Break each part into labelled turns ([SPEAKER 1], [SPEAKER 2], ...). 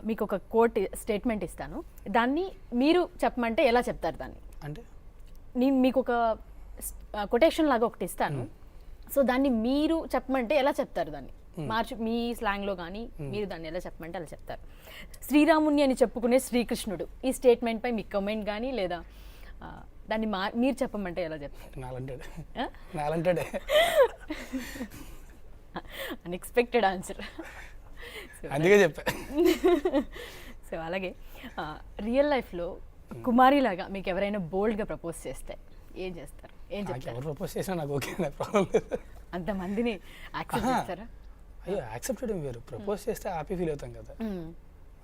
[SPEAKER 1] మీకు ఒక coat statement ఇస్తాను, దాన్ని మీరు చెప్పమంటే ఎలా చెప్తారు దాన్ని?
[SPEAKER 2] అంటే
[SPEAKER 1] నేను మీకు ఒక కొటేషన్ లాగా ఒకటి ఇస్తాను, సో దాన్ని మీరు చెప్పమంటే ఎలా చెప్తారు దాన్ని? మార్చి మీ స్లాంగ్లో కానీ మీరు దాన్ని ఎలా చెప్పమంటే అలా చెప్తారు. శ్రీరాముని అని చెప్పుకునే శ్రీకృష్ణుడు, ఈ స్టేట్మెంట్పై మీ కమెంట్ కానీ లేదా దాన్ని మీరు చెప్పమంటే ఎలా చెప్తారు?
[SPEAKER 2] నాలంటాడే
[SPEAKER 1] అన్ఎక్స్పెక్టెడ్ ఆన్సర్.
[SPEAKER 2] అందుకే చెప్పా.
[SPEAKER 1] సో అలాగే రియల్ లైఫ్లో కుమారిలాగా మీకు ఎవరైనా బోల్డ్గా ప్రపోజ్ చేస్తే ఏం చేస్తారు, ఏం చెప్తారు?
[SPEAKER 2] ఎవరు ప్రపోజ్ చేసినా నాకు ఓకే, ప్రాబ్లం లేదు.
[SPEAKER 1] అంతమందిని యాక్సెప్ట్ చేస్తారా?
[SPEAKER 2] అయ్యో యాక్సెప్ట్ చేయడం వేరు, ప్రపోజ్ చేస్తే హ్యాపీ ఫీల్ అవుతాం కదా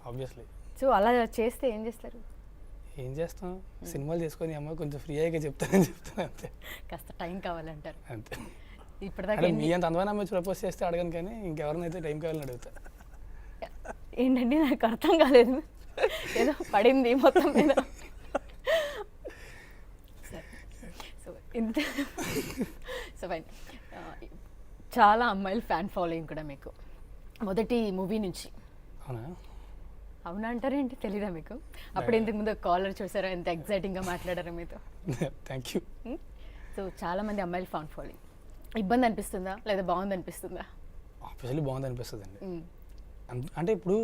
[SPEAKER 2] ఆబ్వియస్లీ.
[SPEAKER 1] సో అలా చేస్తే ఏం చేస్తారు?
[SPEAKER 2] ఏం చేస్తాం, సినిమాలు చేసుకొని అమ్మ కొంచెం ఫ్రీ అయ్యాక చెప్తాను అంతే.
[SPEAKER 1] కాస్త టైం కావాలంటారు
[SPEAKER 2] అంతే.
[SPEAKER 1] ఇప్పటిదాకా
[SPEAKER 2] మీ అంత అందమైన అమ్మాయి ప్రపోజ్ చేస్తే అడగను, కానీ ఇంకెవరినైతే టైం కావాలని అడుగుతా.
[SPEAKER 1] ఏంటండి నాకు అర్థం కాలేదు, ఏదో పడింది మొత్తం మీద. సో ఇంత సో ఫైన్. చాలా అమ్మాయిలు ఫ్యాన్ ఫాలోయింగ్ కూడా మీకు మొదటి మూవీ నుంచి.
[SPEAKER 2] అవునా?
[SPEAKER 1] అవునా అంటారేంటి, తెలీదా మీకు? అప్పుడు ఇంతకు ముందు కాలర్ చూసారా ఎంత ఎగ్జైటింగ్గా మాట్లాడారా మీతో?
[SPEAKER 2] Thank you.
[SPEAKER 1] సో చాలా మంది అమ్మాయిలు ఫ్యాన్ ఫాలోయింగ్, ఇబ్బంది అనిపిస్తుందా లేదా బాగుంది అనిపిస్తుందా?
[SPEAKER 2] ఆబ్వియస్లీ బాగుంది అనిపిస్తుంది అండి. అంటే ఇప్పుడు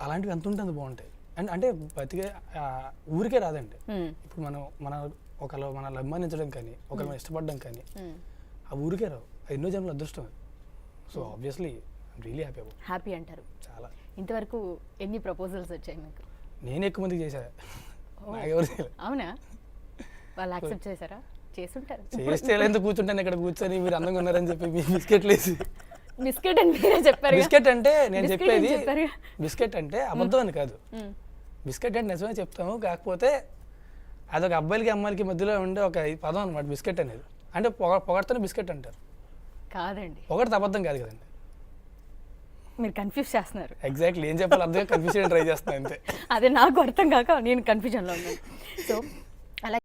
[SPEAKER 2] అలాంటివి ఎంత ఉంటుంది బాగుంటాయి. అండ్ అంటే బతికే ఊరికే రాదండి. ఇప్పుడు మన మనల్ని అభిమానించడం కానీ ఒకరిని ఇష్టపడడం కానీ ఆ ఊరికే రావు, ఎన్నో జన్మల అదృష్టం. So obviously I'm really happy
[SPEAKER 1] అంటారు.
[SPEAKER 2] చాలా.
[SPEAKER 1] ఇంతవరకు ఎన్ని ప్రపోజల్స్ వచ్చాయి మీకు?
[SPEAKER 2] నేను ఎక్కువ మందికి చేశా, నాకెవరు చేయలేదు.
[SPEAKER 1] అవునా? వాళ్ళు యాక్సెప్ట్ చేశారా? చేసుంటారు.
[SPEAKER 2] చేస్తే ఎందుకు కూర్చుంటాను ఇక్కడ కూర్చొని మీరు అందంగా ఉన్నారని చెప్పి మీ బిస్కెట్లు వేసి.
[SPEAKER 1] బిస్కెట్ అని మీరే చెప్పారు.
[SPEAKER 2] బిస్కెట్ అంటే నేను చెప్పేది బిస్కెట్ అంటే అబద్ధం అని కాదు, బిస్కెట్ అంటే నిజమే చెప్తాము, కాకపోతే అదొక అబ్బాయిలకి అమ్మాయిలకి మధ్యలో ఉండే ఒక పదం అనమాట బిస్కెట్ అనేది. అంటే పొగడతోనే బిస్కెట్ అంటారు.
[SPEAKER 1] కాదండి,
[SPEAKER 2] పొగడితే అబద్ధం కాదు కదండి.
[SPEAKER 1] మీరు కన్ఫ్యూజ్ చేస్తున్నారు.
[SPEAKER 2] ఎగ్జాక్ట్లీ ఏం చెప్పాలి అర్థం కన్ఫ్యూజ్ చేయడం ట్రై చేస్తాను అంతే.
[SPEAKER 1] అదే నాకు అర్థం కాక నేను కన్ఫ్యూజన్లో ఉన్నాను. సో